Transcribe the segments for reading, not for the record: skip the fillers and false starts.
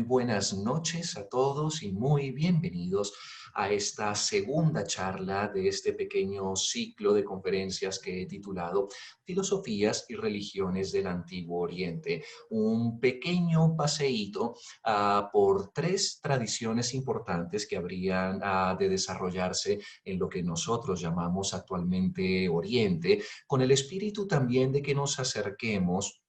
buenas noches a todos y muy bienvenidos a esta segunda charla de este pequeño ciclo de conferencias que he titulado Filosofías y Religiones del Antiguo Oriente. Un pequeño paseíto por tres tradiciones importantes que habrían de desarrollarse en lo que nosotros llamamos actualmente Oriente, con el espíritu también de que nos acerquemos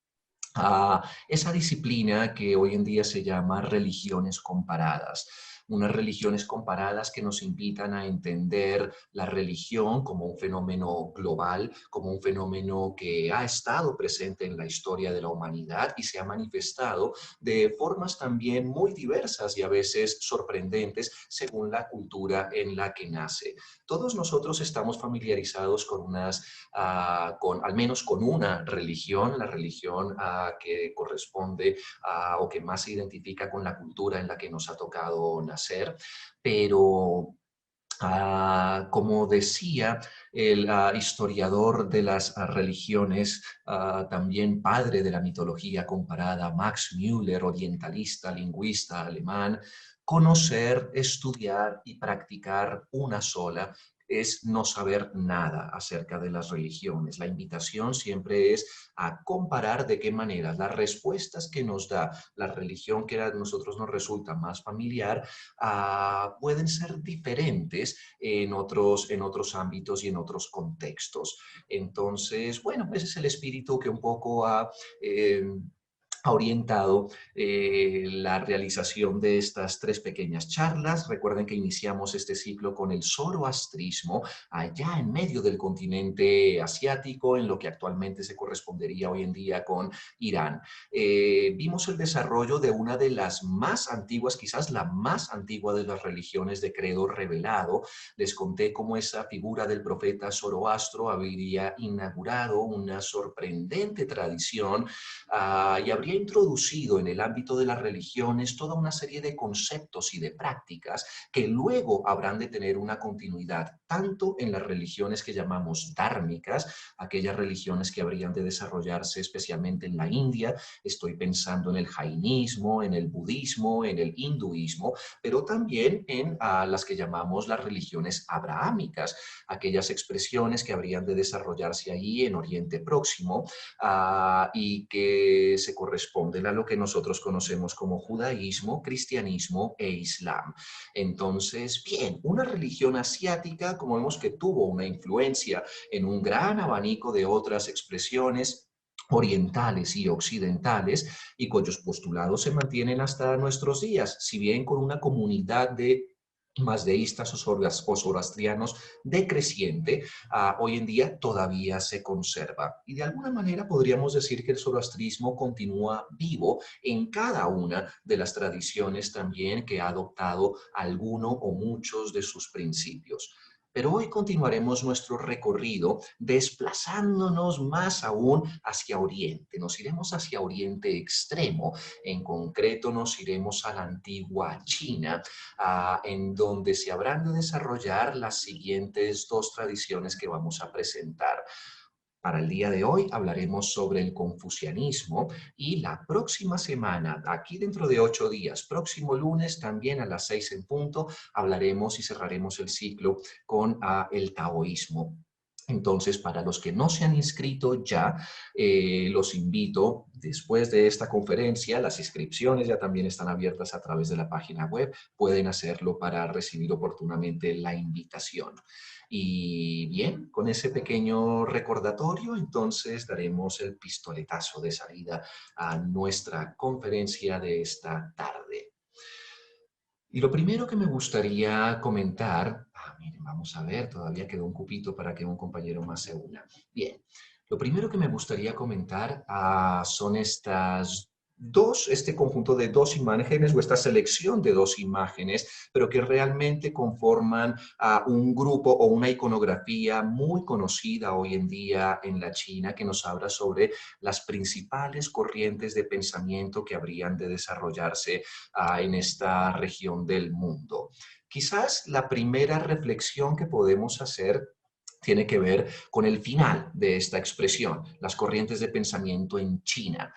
a esa disciplina que hoy en día se llama religiones comparadas. Unas religiones comparadas que nos invitan a entender la religión como un fenómeno global, como un fenómeno que ha estado presente en la historia de la humanidad y se ha manifestado de formas también muy diversas y a veces sorprendentes según la cultura en la que nace. Todos nosotros estamos familiarizados con al menos con una religión, la religión que corresponde o que más se identifica con la cultura en la que nos ha tocado nacer, pero como decía el historiador de las religiones, también padre de la mitología comparada, Max Müller, orientalista, lingüista alemán, conocer, estudiar y practicar una sola es no saber nada acerca de las religiones. La invitación siempre es a comparar de qué manera las respuestas que nos da la religión que a nosotros nos resulta más familiar pueden ser diferentes en otros ámbitos y en otros contextos. Entonces, bueno, ese es el espíritu que un poco ha orientado la realización de estas tres pequeñas charlas. Recuerden que iniciamos este ciclo con el zoroastrismo, allá en medio del continente asiático, en lo que actualmente se correspondería hoy en día con Irán. Vimos el desarrollo de una de las más antiguas, quizás la más antigua de las religiones de credo revelado. Les conté cómo esa figura del profeta Zoroastro habría inaugurado una sorprendente tradición y habría introducido en el ámbito de las religiones toda una serie de conceptos y de prácticas que luego habrán de tener una continuidad, tanto en las religiones que llamamos dármicas, aquellas religiones que habrían de desarrollarse especialmente en la India. Estoy pensando en el jainismo, en el budismo, en el hinduismo, pero también en las que llamamos las religiones abrahámicas, aquellas expresiones que habrían de desarrollarse ahí en Oriente Próximo y que se corresponden a lo que nosotros conocemos como judaísmo, cristianismo e islam. Entonces, bien, una religión asiática, como vemos que tuvo una influencia en un gran abanico de otras expresiones orientales y occidentales y cuyos postulados se mantienen hasta nuestros días, si bien con una comunidad de mazdeístas o zoroastrianos decreciente, hoy en día todavía se conserva. Y de alguna manera podríamos decir que el zoroastrismo continúa vivo en cada una de las tradiciones también que ha adoptado alguno o muchos de sus principios. Pero hoy continuaremos nuestro recorrido desplazándonos más aún hacia Oriente. Nos iremos hacia Oriente Extremo. En concreto, nos iremos a la antigua China, en donde se habrán de desarrollar las siguientes dos tradiciones que vamos a presentar. Para el día de hoy hablaremos sobre el confucianismo y la próxima semana, aquí dentro de 8 días, próximo lunes también a las 6 en punto, hablaremos y cerraremos el ciclo con el taoísmo. Entonces, para los que no se han inscrito ya, los invito, después de esta conferencia, las inscripciones ya también están abiertas a través de la página web, pueden hacerlo para recibir oportunamente la invitación. Y bien, con ese pequeño recordatorio, entonces daremos el pistoletazo de salida a nuestra conferencia de esta tarde. Y lo primero que me gustaría comentar, miren, vamos a ver, todavía quedó un cupito para que un compañero más se una. Bien, lo primero que me gustaría comentar son este conjunto de dos imágenes o esta selección de dos imágenes, pero que realmente conforman un grupo o una iconografía muy conocida hoy en día en la China que nos habla sobre las principales corrientes de pensamiento que habrían de desarrollarse en esta región del mundo. Quizás la primera reflexión que podemos hacer tiene que ver con el final de esta expresión, las corrientes de pensamiento en China,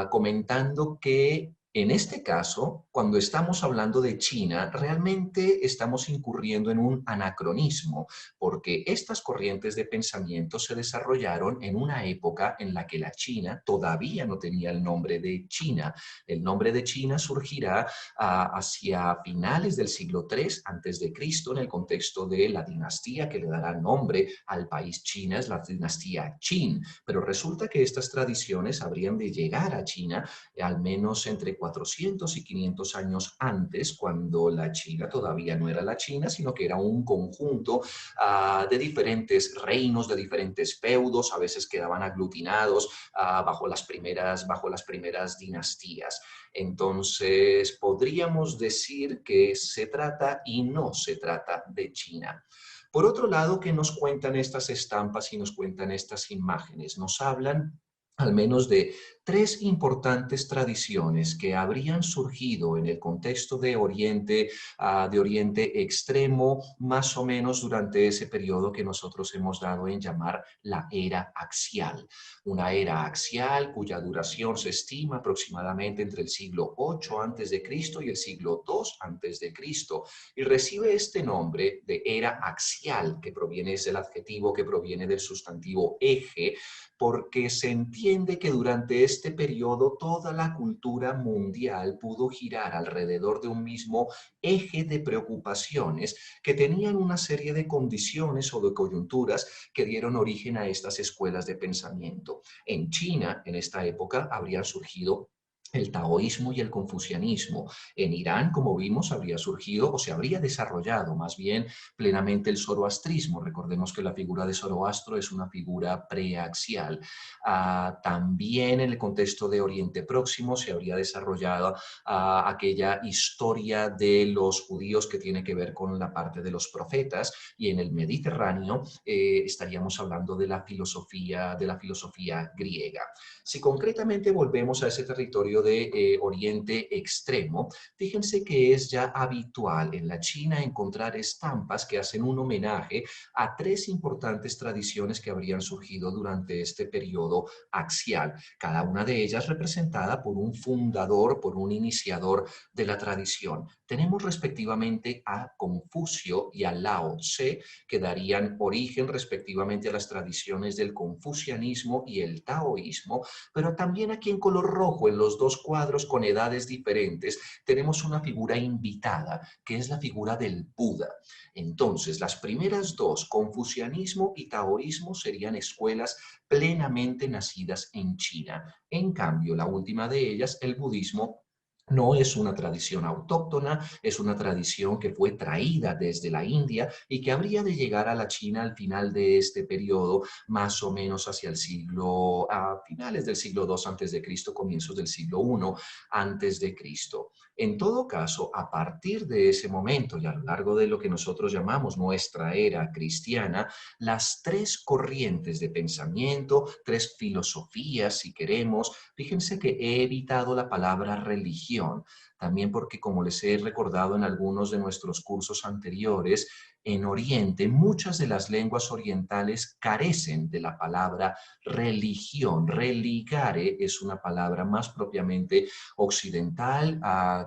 comentando que En este caso, cuando estamos hablando de China, realmente estamos incurriendo en un anacronismo, porque estas corrientes de pensamiento se desarrollaron en una época en la que la China todavía no tenía el nombre de China. El nombre de China surgirá hacia finales del siglo III antes de Cristo, en el contexto de la dinastía que le dará nombre al país China, es la dinastía Qin. Pero resulta que estas tradiciones habrían de llegar a China al menos entre 400 y 500 años antes, cuando la China todavía no era la China, sino que era un conjunto de diferentes reinos, de diferentes feudos, a veces quedaban aglutinados bajo las primeras dinastías. Entonces, podríamos decir que se trata y no se trata de China. Por otro lado, ¿qué nos cuentan estas estampas y nos cuentan estas imágenes? Nos hablan al menos de tres importantes tradiciones que habrían surgido en el contexto de Oriente Extremo, más o menos durante ese periodo que nosotros hemos dado en llamar la era axial. Una era axial cuya duración se estima aproximadamente entre el siglo VIII antes de Cristo y el siglo II antes de Cristo, y recibe este nombre de era axial, que proviene, es el adjetivo que proviene del sustantivo eje, porque se entiende que durante este periodo toda la cultura mundial pudo girar alrededor de un mismo eje de preocupaciones que tenían una serie de condiciones o de coyunturas que dieron origen a estas escuelas de pensamiento. En China, en esta época, habrían surgido el taoísmo y el confucianismo. En Irán, como vimos, habría surgido o se habría desarrollado más bien plenamente el zoroastrismo. Recordemos que la figura de Zoroastro es una figura preaxial. También en el contexto de Oriente Próximo se habría desarrollado aquella historia de los judíos que tiene que ver con la parte de los profetas, y en el Mediterráneo estaríamos hablando de la filosofía griega. Si concretamente volvemos a ese territorio de Oriente Extremo, fíjense que es ya habitual en la China encontrar estampas que hacen un homenaje a tres importantes tradiciones que habrían surgido durante este periodo axial, cada una de ellas representada por un fundador, por un iniciador de la tradición. Tenemos respectivamente a Confucio y a Lao Tse, que darían origen respectivamente a las tradiciones del confucianismo y el taoísmo, pero también aquí en color rojo, en los dos cuadros con edades diferentes, tenemos una figura invitada, que es la figura del Buda. Entonces, las primeras dos, confucianismo y taoísmo, serían escuelas plenamente nacidas en China. En cambio, la última de ellas, el budismo, no es una tradición autóctona, es una tradición que fue traída desde la India y que habría de llegar a la China al final de este periodo, más o menos hacia a finales del siglo II antes de Cristo, comienzos del siglo I antes de Cristo. En todo caso, a partir de ese momento y a lo largo de lo que nosotros llamamos nuestra era cristiana, las tres corrientes de pensamiento, tres filosofías, si queremos, fíjense que he evitado la palabra religión, también porque, como les he recordado en algunos de nuestros cursos anteriores, en Oriente muchas de las lenguas orientales carecen de la palabra religión. Religare es una palabra más propiamente occidental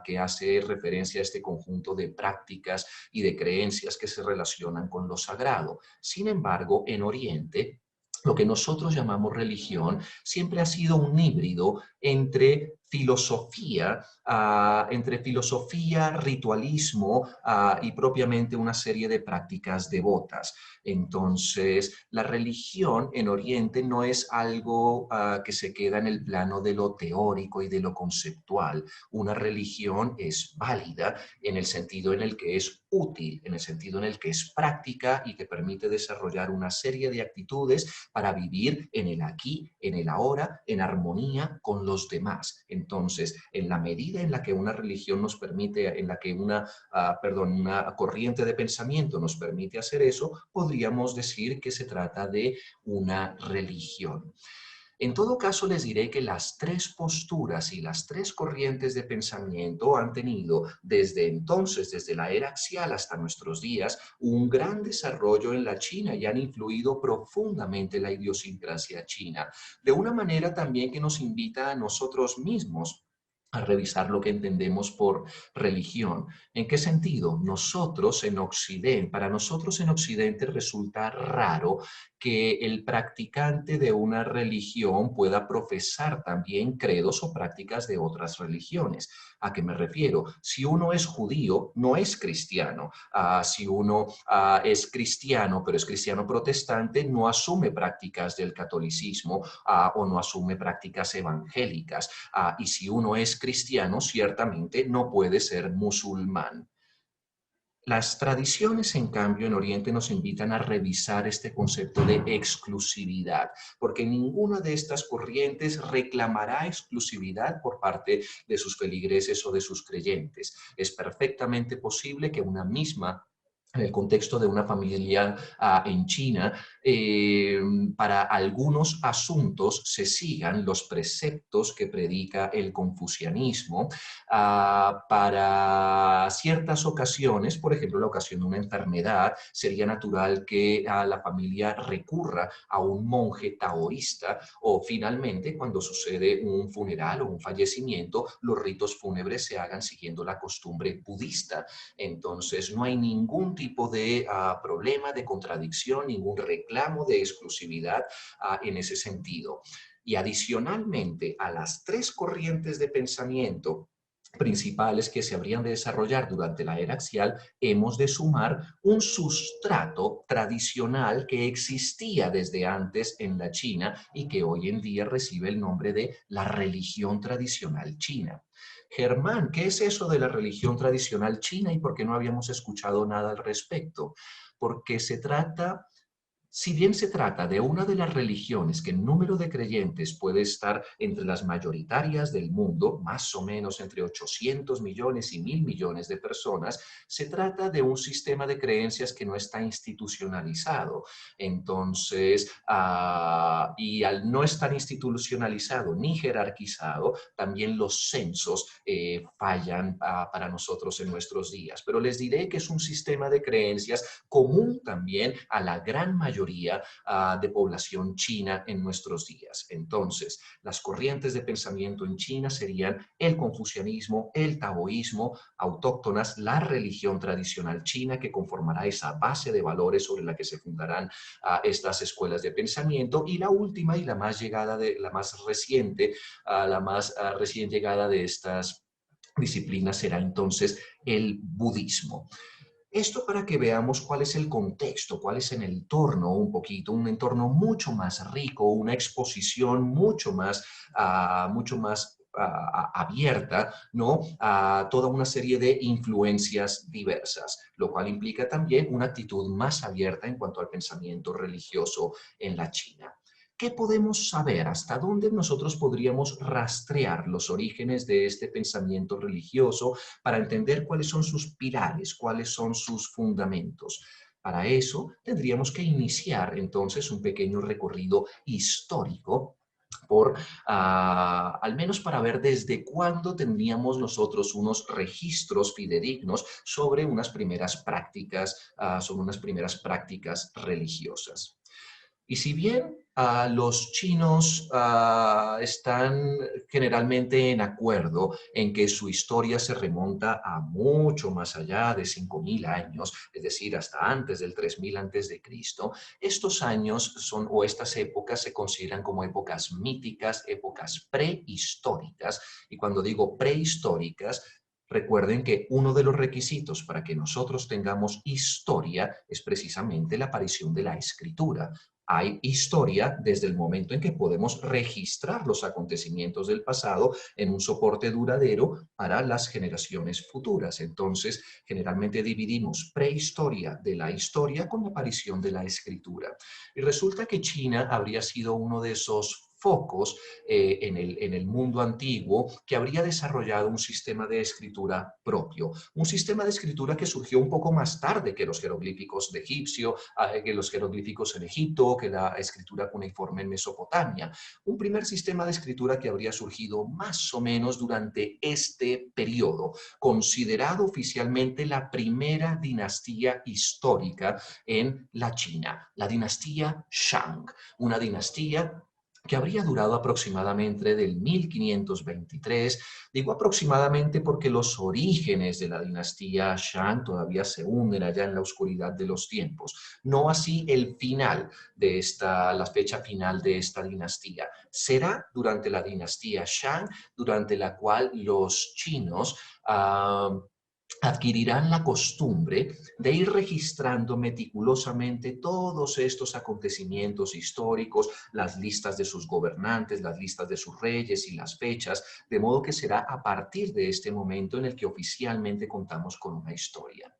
que hace referencia a este conjunto de prácticas y de creencias que se relacionan con lo sagrado. Sin embargo, en Oriente, lo que nosotros llamamos religión siempre ha sido un híbrido entre filosofía, ritualismo y propiamente una serie de prácticas devotas. Entonces, la religión en Oriente no es algo que se queda en el plano de lo teórico y de lo conceptual. Una religión es válida en el sentido en el que es útil, en el sentido en el que es práctica y que permite desarrollar una serie de actitudes para vivir en el aquí, en el ahora, en armonía con los demás. Entonces, en la medida en la que una religión nos permite, en la que una corriente de pensamiento nos permite hacer eso, podríamos decir que se trata de una religión. En todo caso, les diré que las tres posturas y las tres corrientes de pensamiento han tenido desde entonces, desde la era axial hasta nuestros días, un gran desarrollo en la China y han influido profundamente la idiosincrasia china, de una manera también que nos invita a nosotros mismos a revisar lo que entendemos por religión. ¿En qué sentido? Para nosotros en Occidente resulta raro que el practicante de una religión pueda profesar también credos o prácticas de otras religiones. ¿A qué me refiero? Si uno es judío, no es cristiano. Si uno es cristiano, pero es cristiano protestante, no asume prácticas del catolicismo o no asume prácticas evangélicas. Y si uno es cristiano, ciertamente no puede ser musulmán. Las tradiciones, en cambio, en Oriente nos invitan a revisar este concepto de exclusividad, porque ninguna de estas corrientes reclamará exclusividad por parte de sus feligreses o de sus creyentes. Es perfectamente posible que una misma en el contexto de una familia en China, para algunos asuntos se sigan los preceptos que predica el confucianismo. Para ciertas ocasiones, por ejemplo, la ocasión de una enfermedad, sería natural que la familia recurra a un monje taoísta o finalmente, cuando sucede un funeral o un fallecimiento, los ritos fúnebres se hagan siguiendo la costumbre budista. Entonces, no hay ningún tipo de problema, de contradicción, ningún reclamo de exclusividad en ese sentido. Y adicionalmente a las tres corrientes de pensamiento principales que se habrían de desarrollar durante la era axial, hemos de sumar un sustrato tradicional que existía desde antes en la China y que hoy en día recibe el nombre de la religión tradicional china. Germán, ¿qué es eso de la religión tradicional china y por qué no habíamos escuchado nada al respecto? Porque si bien se trata de una de las religiones que en número de creyentes puede estar entre las mayoritarias del mundo, más o menos entre 800 millones y 1.000 millones de personas, se trata de un sistema de creencias que no está institucionalizado. Entonces, y al no estar institucionalizado ni jerarquizado, también los censos fallan para nosotros en nuestros días. Pero les diré que es un sistema de creencias común también a la gran mayoría de población china en nuestros días. Entonces, las corrientes de pensamiento en China serían el confucianismo, el taoísmo, autóctonas, la religión tradicional china que conformará esa base de valores sobre la que se fundarán estas escuelas de pensamiento, y la última y la más reciente, la más recién llegada de estas disciplinas será entonces el budismo. Esto para que veamos cuál es el contexto, cuál es el entorno un poquito, un entorno mucho más rico, una exposición mucho más abierta, ¿no? A toda una serie de influencias diversas, lo cual implica también una actitud más abierta en cuanto al pensamiento religioso en la China. ¿Qué podemos saber? ¿Hasta dónde nosotros podríamos rastrear los orígenes de este pensamiento religioso para entender cuáles son sus pilares, cuáles son sus fundamentos? Para eso tendríamos que iniciar entonces un pequeño recorrido histórico al menos para ver desde cuándo tendríamos nosotros unos registros fidedignos sobre unas primeras prácticas religiosas. Y si bien los chinos están generalmente en acuerdo en que su historia se remonta a mucho más allá de 5.000 años, es decir, hasta antes del 3.000 antes de Cristo, estos años o estas épocas se consideran como épocas míticas, épocas prehistóricas. Y cuando digo prehistóricas, recuerden que uno de los requisitos para que nosotros tengamos historia es precisamente la aparición de la escritura. Hay historia desde el momento en que podemos registrar los acontecimientos del pasado en un soporte duradero para las generaciones futuras. Entonces, generalmente dividimos prehistoria de la historia con la aparición de la escritura. Y resulta que China habría sido uno de esos focos en el mundo antiguo que habría desarrollado un sistema de escritura propio, un sistema de escritura que surgió un poco más tarde que los jeroglíficos de egipcio, que los jeroglíficos en Egipto, que la escritura cuneiforme en Mesopotamia. Un primer sistema de escritura que habría surgido más o menos durante este periodo, considerado oficialmente la primera dinastía histórica en la China, la dinastía Shang, una dinastía que habría durado aproximadamente del 1523. Digo aproximadamente porque los orígenes de la dinastía Shang todavía se hunden allá en la oscuridad de los tiempos. No así el final de la fecha final de esta dinastía. Será durante la dinastía Shang, durante la cual los chinos adquirirán la costumbre de ir registrando meticulosamente todos estos acontecimientos históricos, las listas de sus gobernantes, las listas de sus reyes y las fechas, de modo que será a partir de este momento en el que oficialmente contamos con una historia.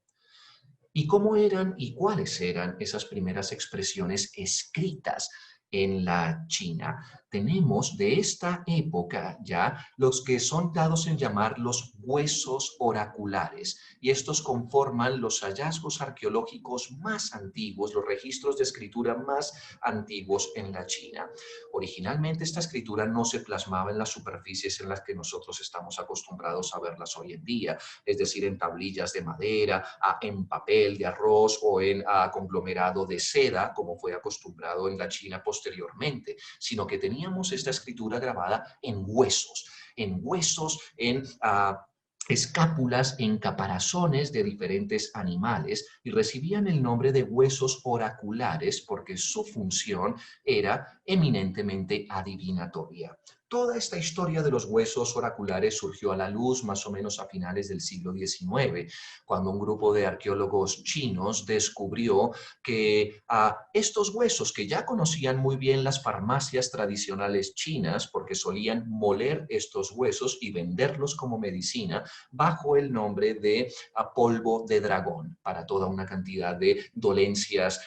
¿Y cómo eran y cuáles eran esas primeras expresiones escritas en la China? Tenemos de esta época ya los que son dados en llamar los huesos oraculares, y estos conforman los hallazgos arqueológicos más antiguos, los registros de escritura más antiguos en la China. Originalmente esta escritura no se plasmaba en las superficies en las que nosotros estamos acostumbrados a verlas hoy en día, es decir, en tablillas de madera, en papel de arroz o en conglomerado de seda, como fue acostumbrado en la China posteriormente, sino que teníamos esta escritura grabada en huesos, en escápulas, en caparazones de diferentes animales, y recibían el nombre de huesos oraculares porque su función era eminentemente adivinatoria. Toda esta historia de los huesos oraculares surgió a la luz más o menos a finales del siglo XIX, cuando un grupo de arqueólogos chinos descubrió que estos huesos, que ya conocían muy bien las farmacias tradicionales chinas, porque solían moler estos huesos y venderlos como medicina bajo el nombre de polvo de dragón, para toda una cantidad de dolencias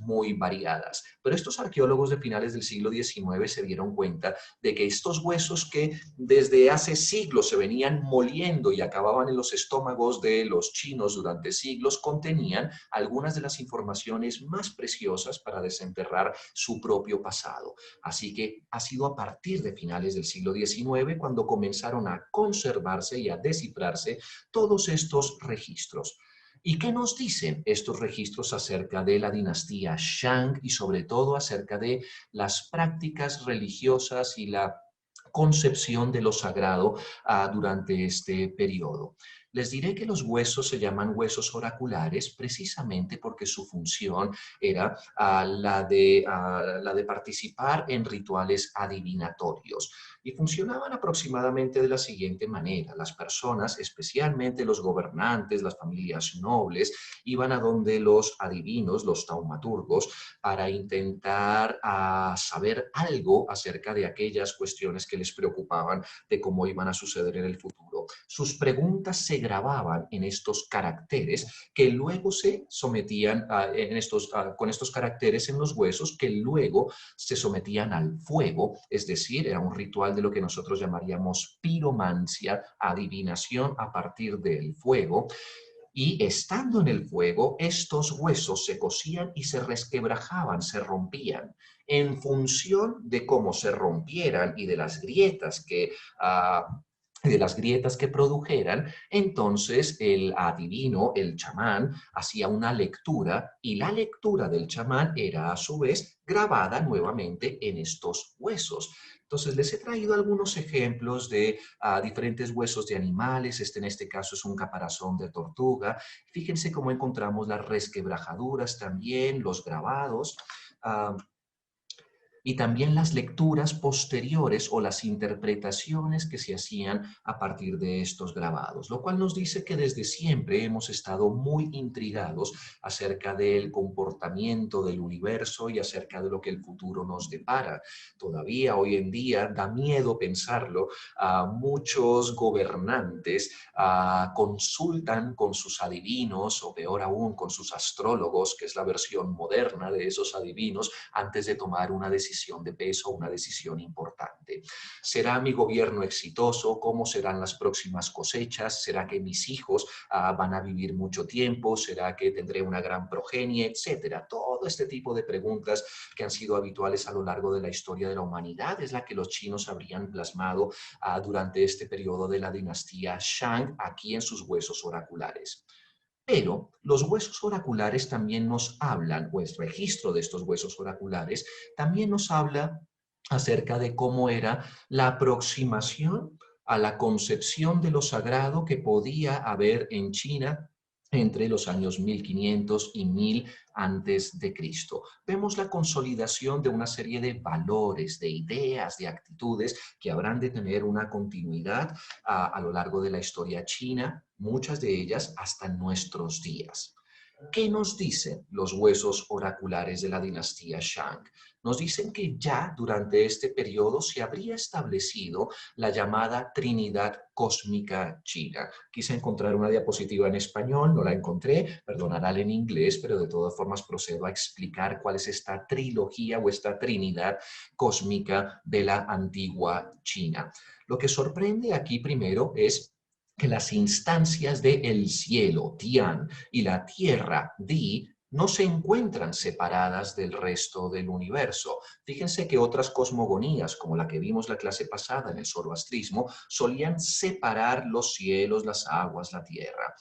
muy variadas. Pero estos arqueólogos de finales del siglo XIX se dieron cuenta de que estos huesos que desde hace siglos se venían moliendo y acababan en los estómagos de los chinos durante siglos, contenían algunas de las informaciones más preciosas para desenterrar su propio pasado. Así que ha sido a partir de finales del siglo XIX cuando comenzaron a conservarse y a descifrarse todos estos registros. ¿Y qué nos dicen estos registros acerca de la dinastía Shang y sobre todo acerca de las prácticas religiosas y la concepción de lo sagrado durante este periodo? Les diré que los huesos se llaman huesos oraculares precisamente porque su función era la de participar en rituales adivinatorios. Y funcionaban aproximadamente de la siguiente manera. Las personas, especialmente los gobernantes, las familias nobles, iban a donde los adivinos, los taumaturgos, para intentar saber algo acerca de aquellas cuestiones que les preocupaban de cómo iban a suceder en el futuro. Sus preguntas se grababan en estos caracteres que luego se sometían con estos caracteres en los huesos que luego se sometían al fuego, es decir, era un ritual de lo que nosotros llamaríamos piromancia, adivinación a partir del fuego. Y estando en el fuego, estos huesos se cosían y se resquebrajaban, se rompían. En función de cómo se rompieran y de las grietas que produjeran, entonces el adivino, el chamán, hacía una lectura y la lectura del chamán era a su vez grabada nuevamente en estos huesos. Entonces les he traído algunos ejemplos de diferentes huesos de animales. En este caso es un caparazón de tortuga. Fíjense cómo encontramos las resquebrajaduras también, los grabados. Uh, y también las lecturas posteriores o las interpretaciones que se hacían a partir de estos grabados, lo cual nos dice que desde siempre hemos estado muy intrigados acerca del comportamiento del universo y acerca de lo que el futuro nos depara. Todavía hoy en día da miedo pensarlo, muchos gobernantes consultan con sus adivinos o peor aún con sus astrólogos, que es la versión moderna de esos adivinos, antes de tomar una decisión de peso, una decisión importante. ¿Será mi gobierno exitoso? ¿Cómo serán las próximas cosechas? ¿Será que mis hijos van a vivir mucho tiempo? ¿Será que tendré una gran progenie? Etcétera. Todo este tipo de preguntas que han sido habituales a lo largo de la historia de la humanidad es la que los chinos habrían plasmado durante este periodo de la dinastía Shang aquí en sus huesos oraculares. Pero los huesos oraculares también nos hablan, o el registro de estos huesos oraculares, también nos habla acerca de cómo era la aproximación a la concepción de lo sagrado que podía haber en China entre los años 1500 y 1000 antes de Cristo. Vemos la consolidación de una serie de valores, de ideas, de actitudes que habrán de tener una continuidad a lo largo de la historia china, muchas de ellas hasta nuestros días. ¿Qué nos dicen los huesos oraculares de la dinastía Shang? Nos dicen que ya durante este periodo se habría establecido la llamada Trinidad Cósmica China. Quise encontrar una diapositiva en español, no la encontré, perdonarán en inglés, pero de todas formas procedo a explicar cuál es esta trilogía o esta Trinidad Cósmica de la antigua China. Lo que sorprende aquí primero es que las instancias del cielo, Tian, y la tierra, Di, no se encuentran separadas del resto del universo. Fíjense que otras cosmogonías, como la que vimos la clase pasada en el zoroastrismo, solían separar los cielos, las aguas, la tierra.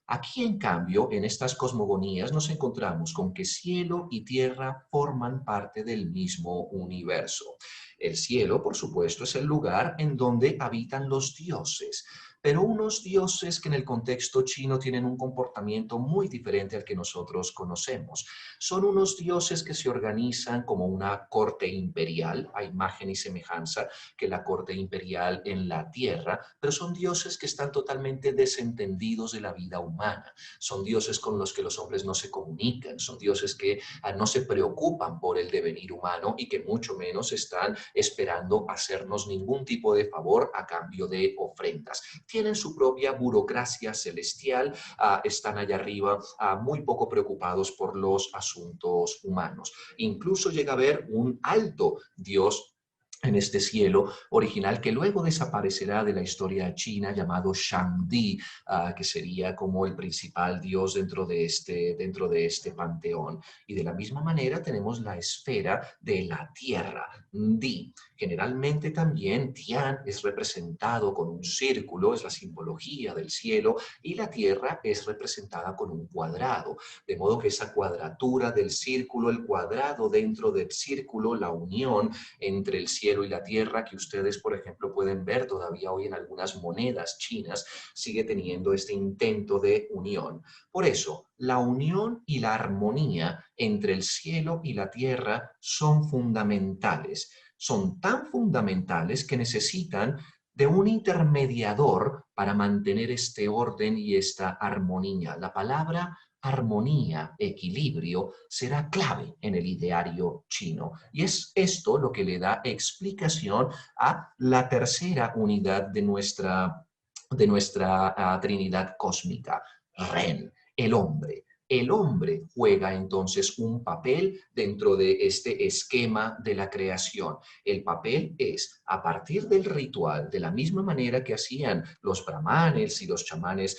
Aquí, en cambio, en estas cosmogonías nos encontramos con que cielo y tierra forman parte del mismo universo. El cielo, por supuesto, es el lugar en donde habitan los dioses, pero unos dioses que en el contexto chino tienen un comportamiento muy diferente al que nosotros conocemos. Son unos dioses que se organizan como una corte imperial, a imagen y semejanza que la corte imperial en la tierra, pero son dioses que están totalmente desentendidos de la vida humana. Son dioses con los que los hombres no se comunican, son dioses que no se preocupan por el devenir humano y que mucho menos están esperando hacernos ningún tipo de favor a cambio de ofrendas. Tienen su propia burocracia celestial, están allá arriba muy poco preocupados por los asuntos humanos. Incluso llega a haber un alto dios en este cielo original que luego desaparecerá de la historia china llamado Shangdi, que sería como el principal dios dentro de este panteón. Y de la misma manera tenemos la esfera de la tierra, Di. Generalmente también Tian es representado con un círculo, es la simbología del cielo, y la tierra es representada con un cuadrado. De modo que esa cuadratura del círculo, el cuadrado dentro del círculo, la unión entre el cielo y la tierra, que ustedes, por ejemplo, pueden ver todavía hoy en algunas monedas chinas, sigue teniendo este intento de unión. Por eso, la unión y la armonía entre el cielo y la tierra son fundamentales. Son tan fundamentales que necesitan de un intermediador para mantener este orden y esta armonía. La palabra armonía, equilibrio, será clave en el ideario chino. Y es esto lo que le da explicación a la tercera unidad de nuestra Trinidad cósmica, Ren, el hombre. El hombre juega entonces un papel dentro de este esquema de la creación. El papel es, a partir del ritual, de la misma manera que hacían los brahmanes y los chamanes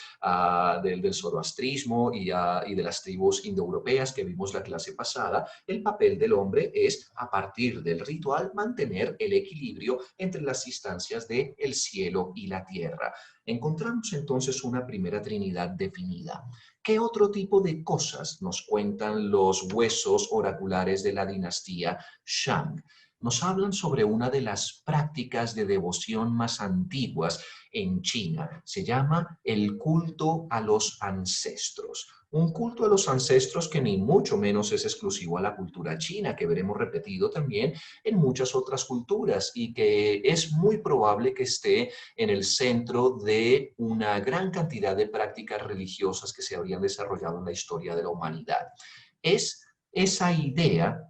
del zoroastrismo y de las tribus indoeuropeas que vimos la clase pasada, el papel del hombre es, a partir del ritual, mantener el equilibrio entre las instancias del cielo y la tierra. Encontramos entonces una primera trinidad definida. ¿Qué otro tipo de cosas nos cuentan los huesos oraculares de la dinastía Shang? Nos hablan sobre una de las prácticas de devoción más antiguas en China. Se llama el culto a los ancestros. Un culto a los ancestros que ni mucho menos es exclusivo a la cultura china, que veremos repetido también en muchas otras culturas y que es muy probable que esté en el centro de una gran cantidad de prácticas religiosas que se habrían desarrollado en la historia de la humanidad. Es esa idea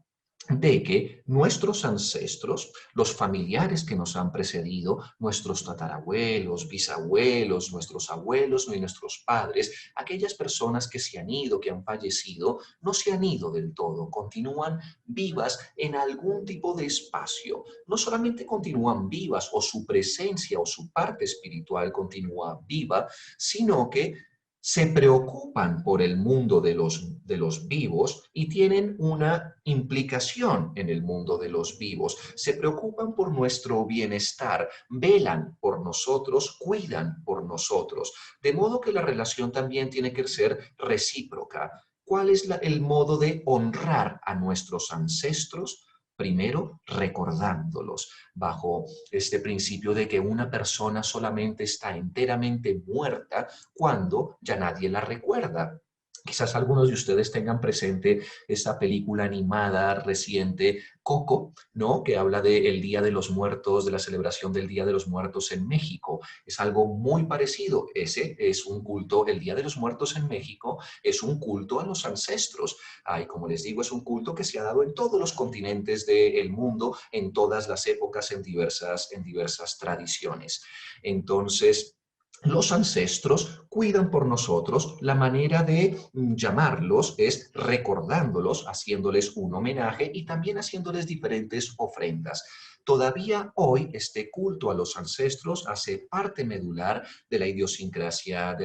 de que nuestros ancestros, los familiares que nos han precedido, nuestros tatarabuelos, bisabuelos, nuestros abuelos y nuestros padres, aquellas personas que se han ido, que han fallecido, no se han ido del todo, continúan vivas en algún tipo de espacio. No solamente continúan vivas o su presencia o su parte espiritual continúa viva, sino que se preocupan por el mundo de los vivos y tienen una implicación en el mundo de los vivos. Se preocupan por nuestro bienestar, velan por nosotros, cuidan por nosotros. De modo que la relación también tiene que ser recíproca. ¿Cuál es el modo de honrar a nuestros ancestros? Primero, recordándolos, bajo este principio de que una persona solamente está enteramente muerta cuando ya nadie la recuerda. Quizás algunos de ustedes tengan presente esa película animada reciente, Coco, ¿no? Que habla del Día de los Muertos, de la celebración del Día de los Muertos en México. Es algo muy parecido. Ese es un culto, el Día de los Muertos en México es un culto a los ancestros. Y como les digo, es un culto que se ha dado en todos los continentes del mundo, en todas las épocas, en diversas tradiciones. Entonces, los ancestros cuidan por nosotros. La manera de llamarlos es recordándolos, haciéndoles un homenaje y también haciéndoles diferentes ofrendas. Todavía hoy este culto a los ancestros hace parte medular de la idiosincrasia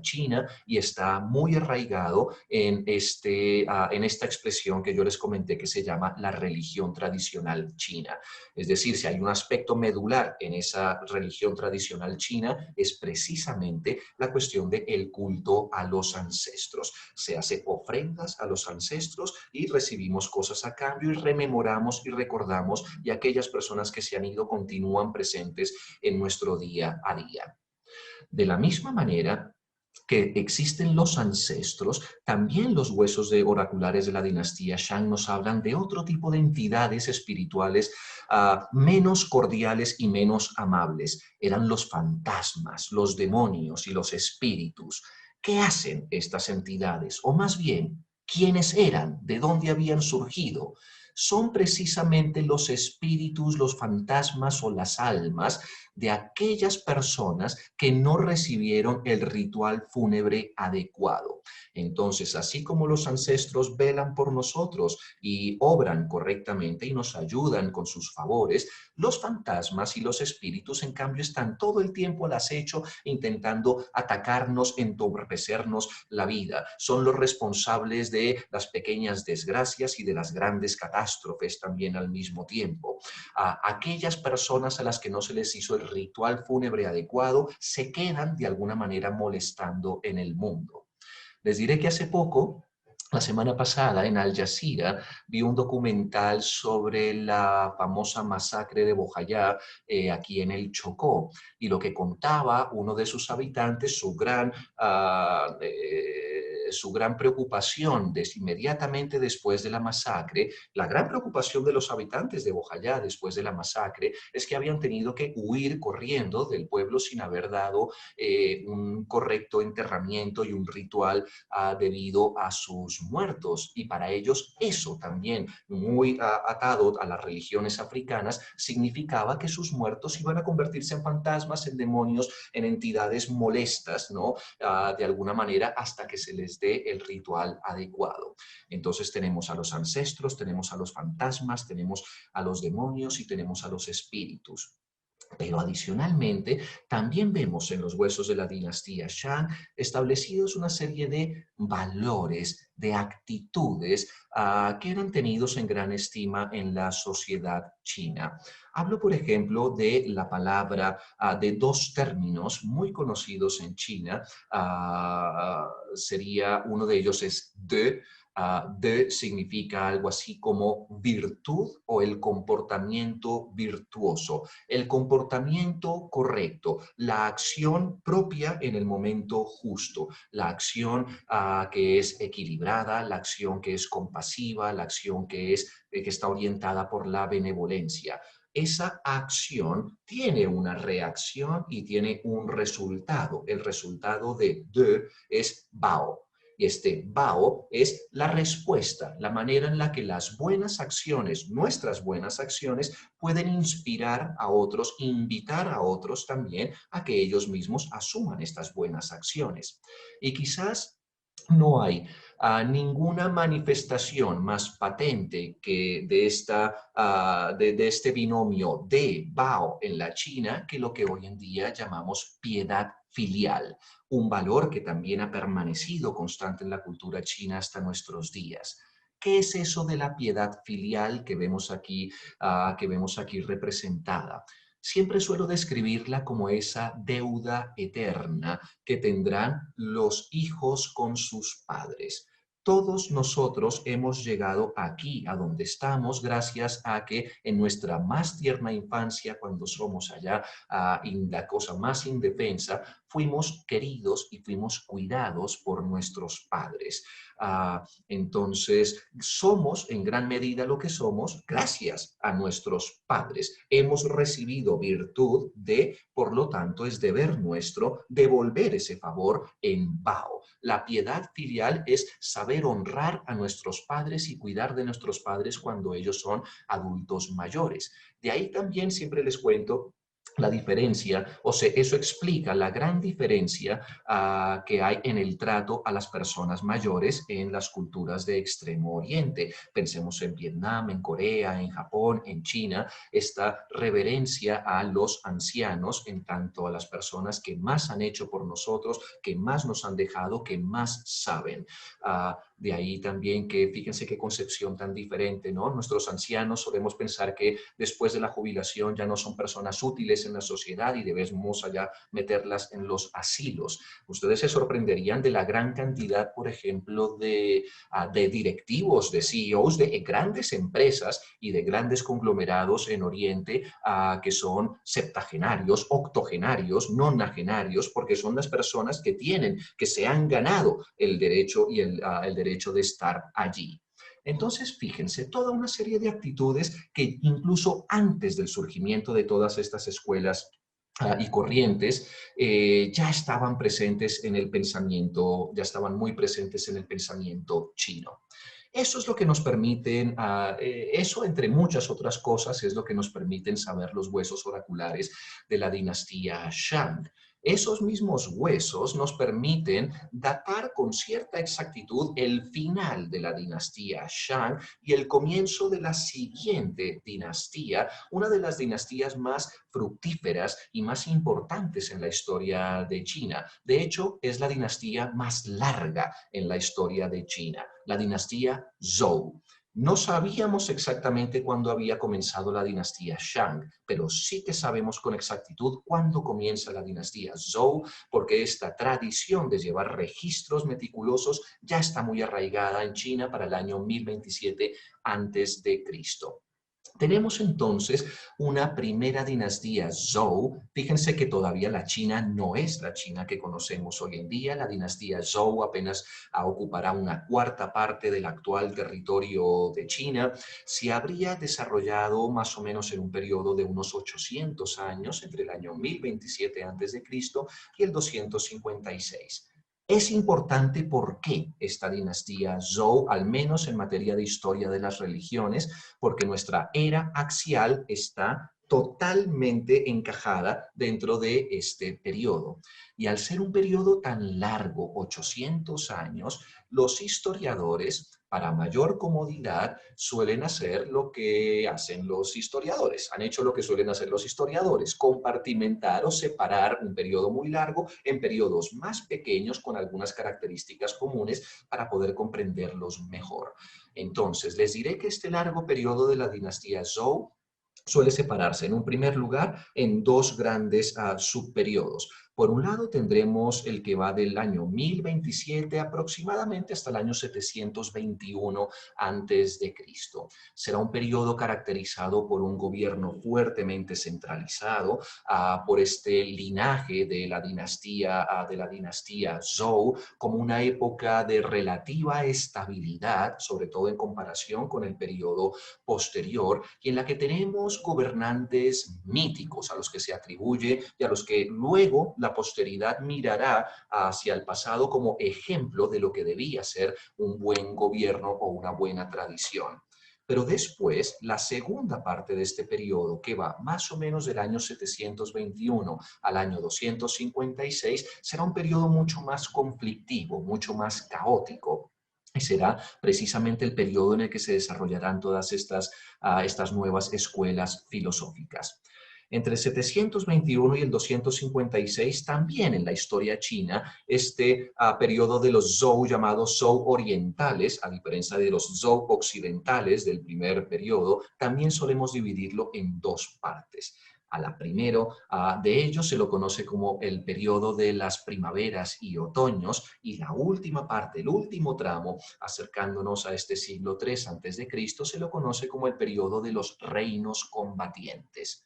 china y está muy arraigado en esta expresión que yo les comenté que se llama la religión tradicional china. Es decir, si hay un aspecto medular en esa religión tradicional china, es precisamente la cuestión del culto a los ancestros. Se hace ofrendas a los ancestros y recibimos cosas a cambio y rememoramos y recordamos y aquellas personas que se han ido continúan presentes en nuestro día a día. De la misma manera que existen los ancestros, también los huesos de oraculares de la dinastía Shang nos hablan de otro tipo de entidades espirituales menos cordiales y menos amables. Eran los fantasmas, los demonios y los espíritus. ¿Qué hacen estas entidades? O más bien, ¿quiénes eran? ¿De dónde habían surgido? Son precisamente los espíritus, los fantasmas o las almas de aquellas personas que no recibieron el ritual fúnebre adecuado. Entonces, así como los ancestros velan por nosotros y obran correctamente y nos ayudan con sus favores, los fantasmas y los espíritus, en cambio, están todo el tiempo al acecho intentando atacarnos, entorpecernos la vida. Son los responsables de las pequeñas desgracias y de las grandes catástrofes también al mismo tiempo. Aquellas personas a las que no se les hizo el ritual fúnebre adecuado se quedan de alguna manera molestando en el mundo. Les diré que hace poco, la semana pasada, en Al Jazeera, vi un documental sobre la famosa masacre de Bojayá aquí en el Chocó. Y lo que contaba uno de sus habitantes, su gran preocupación inmediatamente después de la masacre, la gran preocupación de los habitantes de Bojayá después de la masacre es que habían tenido que huir corriendo del pueblo sin haber dado un correcto enterramiento y un ritual debido a sus muertos. Y para ellos eso también, muy atado a las religiones africanas, significaba que sus muertos iban a convertirse en fantasmas, en demonios, en entidades molestas, ¿no? De alguna manera hasta que se les dé el ritual adecuado. Entonces tenemos a los ancestros, tenemos a los fantasmas, tenemos a los demonios y tenemos a los espíritus. Pero adicionalmente, también vemos en los huesos de la dinastía Shang establecidos una serie de valores, de actitudes que eran tenidos en gran estima en la sociedad china. Hablo, por ejemplo, de la palabra, de dos términos muy conocidos en China. Sería, uno de ellos es de. De significa algo así como virtud o el comportamiento virtuoso, el comportamiento correcto, la acción propia en el momento justo, la acción que es equilibrada, la acción que es compasiva, la acción que está orientada por la benevolencia. Esa acción tiene una reacción y tiene un resultado. El resultado de es Bao. Y este Bao es la respuesta, la manera en la que las buenas acciones, nuestras buenas acciones, pueden inspirar a otros, invitar a otros también a que ellos mismos asuman estas buenas acciones. Y quizás no hay ninguna manifestación más patente que de este binomio de Bao en la China que lo que hoy en día llamamos piedad filial, un valor que también ha permanecido constante en la cultura china hasta nuestros días. ¿Qué es eso de la piedad filial que vemos aquí representada? Siempre suelo describirla como esa deuda eterna que tendrán los hijos con sus padres. Todos nosotros hemos llegado aquí, a donde estamos, gracias a que en nuestra más tierna infancia, cuando somos allá, la cosa más indefensa, fuimos queridos y fuimos cuidados por nuestros padres. Entonces, somos en gran medida lo que somos gracias a nuestros padres. Hemos recibido virtud por lo tanto, es deber nuestro devolver ese favor en Bao. La piedad filial es saber honrar a nuestros padres y cuidar de nuestros padres cuando ellos son adultos mayores. De ahí también siempre les cuento la diferencia, o sea, eso explica la gran diferencia que hay en el trato a las personas mayores en las culturas de Extremo Oriente. Pensemos en Vietnam, en Corea, en Japón, en China, esta reverencia a los ancianos, en tanto a las personas que más han hecho por nosotros, que más nos han dejado, que más saben. De ahí también que fíjense qué concepción tan diferente, ¿no? Nuestros ancianos solemos pensar que después de la jubilación ya no son personas útiles en la sociedad y debemos allá meterlas en los asilos. Ustedes se sorprenderían de la gran cantidad, por ejemplo, de directivos, de CEOs de grandes empresas y de grandes conglomerados en Oriente que son septagenarios, octogenarios, nonagenarios, porque son las personas que se han ganado el derecho y el derecho de estar allí. Entonces, fíjense, toda una serie de actitudes que incluso antes del surgimiento de todas estas escuelas y corrientes ya estaban presentes en el pensamiento, ya estaban muy presentes en el pensamiento chino. Eso es lo que nos permiten, eso entre muchas otras cosas, es lo que nos permiten saber los huesos oraculares de la dinastía Shang. Esos mismos huesos nos permiten datar con cierta exactitud el final de la dinastía Shang y el comienzo de la siguiente dinastía, una de las dinastías más fructíferas y más importantes en la historia de China. De hecho, es la dinastía más larga en la historia de China, la dinastía Zhou. No sabíamos exactamente cuándo había comenzado la dinastía Shang, pero sí que sabemos con exactitud cuándo comienza la dinastía Zhou, porque esta tradición de llevar registros meticulosos ya está muy arraigada en China para el año 1027 antes de Cristo. Tenemos entonces una primera dinastía Zhou. Fíjense que todavía la China no es la China que conocemos hoy en día. La dinastía Zhou apenas ocupará una cuarta parte del actual territorio de China. Se habría desarrollado más o menos en un periodo de unos 800 años, entre el año 1027 a.C. y el 256. Es importante por qué esta dinastía Zhou, al menos en materia de historia de las religiones, porque nuestra era axial está totalmente encajada dentro de este periodo. Y al ser un periodo tan largo, 800 años, los historiadores, para mayor comodidad, suelen hacer lo que hacen los historiadores. Han hecho lo que suelen hacer los historiadores, compartimentar o separar un periodo muy largo en periodos más pequeños con algunas características comunes para poder comprenderlos mejor. Entonces, les diré que este largo periodo de la dinastía Zhou suele separarse en un primer lugar en dos grandes subperiodos. Por un lado tendremos el que va del año 1027 aproximadamente hasta el año 721 antes de Cristo. Será un periodo caracterizado por un gobierno fuertemente centralizado, por este linaje de la dinastía Zhou, como una época de relativa estabilidad, sobre todo en comparación con el periodo posterior, y en la que tenemos gobernantes míticos a los que se atribuye y a los que luego la posteridad mirará hacia el pasado como ejemplo de lo que debía ser un buen gobierno o una buena tradición. Pero después, la segunda parte de este periodo, que va más o menos del año 721 al año 256, será un periodo mucho más conflictivo, mucho más caótico. Y será precisamente el periodo en el que se desarrollarán todas estas nuevas escuelas filosóficas. Entre el 721 y el 256, también en la historia china, este periodo de los Zhou llamados Zhou orientales, a diferencia de los Zhou occidentales del primer periodo, también solemos dividirlo en dos partes. A la primero de ellos se lo conoce como el periodo de las primaveras y otoños, y la última parte, el último tramo, acercándonos a este siglo III a.C., se lo conoce como el periodo de los reinos combatientes.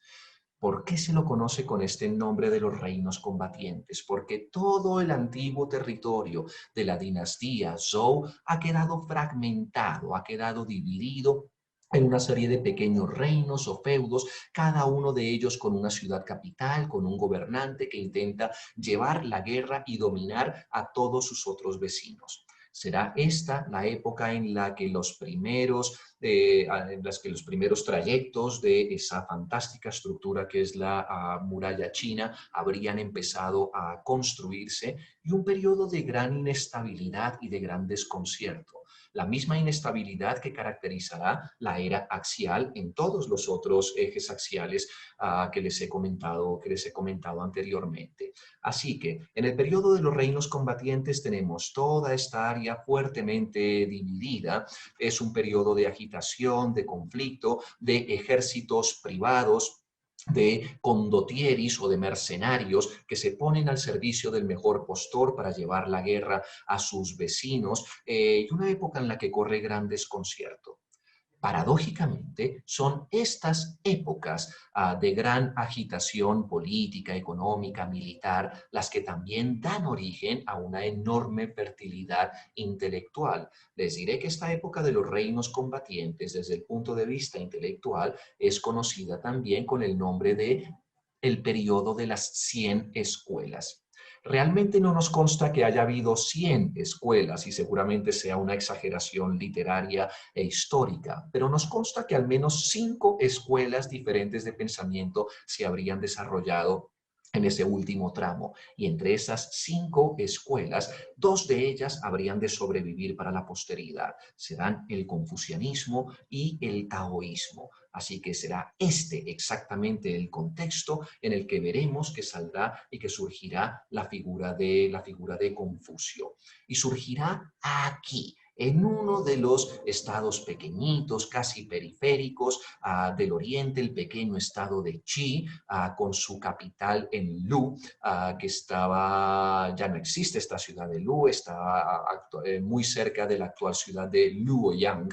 ¿Por qué se lo conoce con este nombre de los reinos combatientes? Porque todo el antiguo territorio de la dinastía Zhou ha quedado fragmentado, ha quedado dividido en una serie de pequeños reinos o feudos, cada uno de ellos con una ciudad capital, con un gobernante que intenta llevar la guerra y dominar a todos sus otros vecinos. Será esta la época en la que los primeros trayectos de esa fantástica estructura que es la muralla china habrían empezado a construirse, y un periodo de gran inestabilidad y de gran desconcierto. La misma inestabilidad que caracterizará la era axial en todos los otros ejes axiales que les he comentado anteriormente. Así que en el periodo de los reinos combatientes tenemos toda esta área fuertemente dividida. Es un periodo de agitación, de conflicto, de ejércitos privados, de condottieris o de mercenarios que se ponen al servicio del mejor postor para llevar la guerra a sus vecinos, y una época en la que corre gran desconcierto. Paradójicamente, son estas épocas de gran agitación política, económica, militar, las que también dan origen a una enorme fertilidad intelectual. Les diré que esta época de los reinos combatientes, desde el punto de vista intelectual, es conocida también con el nombre de el periodo de las 100 escuelas. Realmente no nos consta que haya habido 100 escuelas, y seguramente sea una exageración literaria e histórica, pero nos consta que al menos 5 escuelas diferentes de pensamiento se habrían desarrollado en ese último tramo, y entre esas 5 escuelas, 2 de ellas habrían de sobrevivir para la posteridad. Serán el confucianismo y el taoísmo. Así que será este exactamente el contexto en el que veremos que saldrá y que surgirá la figura de Confucio. Y surgirá aquí, en uno de los estados pequeñitos, casi periféricos del oriente, el pequeño estado de Qi, con su capital en Lu, ya no existe esta ciudad de Lu, está muy cerca de la actual ciudad de Luoyang,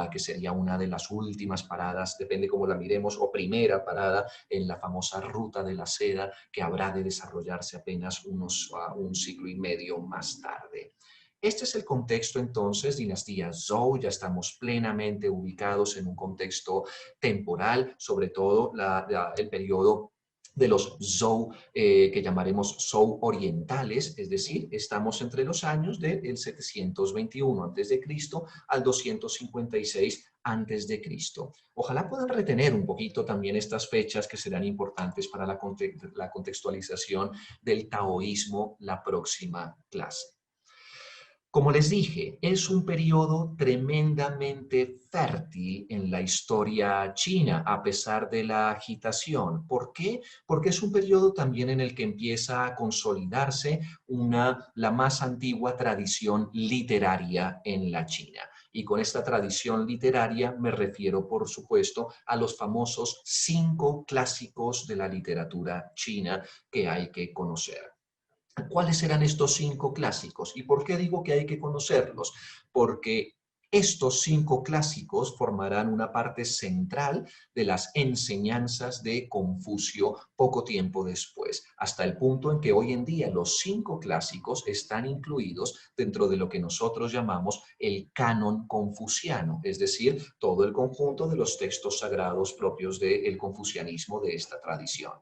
que sería una de las últimas paradas, depende cómo la miremos, o primera parada en la famosa ruta de la seda, que habrá de desarrollarse apenas un siglo y medio más tarde. Este es el contexto entonces, dinastía Zhou. Ya estamos plenamente ubicados en un contexto temporal, sobre todo el periodo de los Zhou, que llamaremos Zhou orientales, es decir, estamos entre los años del 721 a.C. al 256 a.C. Ojalá puedan retener un poquito también estas fechas, que serán importantes para la contextualización del taoísmo la próxima clase. Como les dije, es un periodo tremendamente fértil en la historia china, a pesar de la agitación. ¿Por qué? Porque es un periodo también en el que empieza a consolidarse la más antigua tradición literaria en la China. Y con esta tradición literaria me refiero, por supuesto, a los famosos 5 clásicos de la literatura china que hay que conocer. ¿Cuáles serán estos 5 clásicos? ¿Y por qué digo que hay que conocerlos? Porque estos 5 clásicos formarán una parte central de las enseñanzas de Confucio poco tiempo después, hasta el punto en que hoy en día los 5 clásicos están incluidos dentro de lo que nosotros llamamos el canon confuciano, es decir, todo el conjunto de los textos sagrados propios del confucianismo, de esta tradición.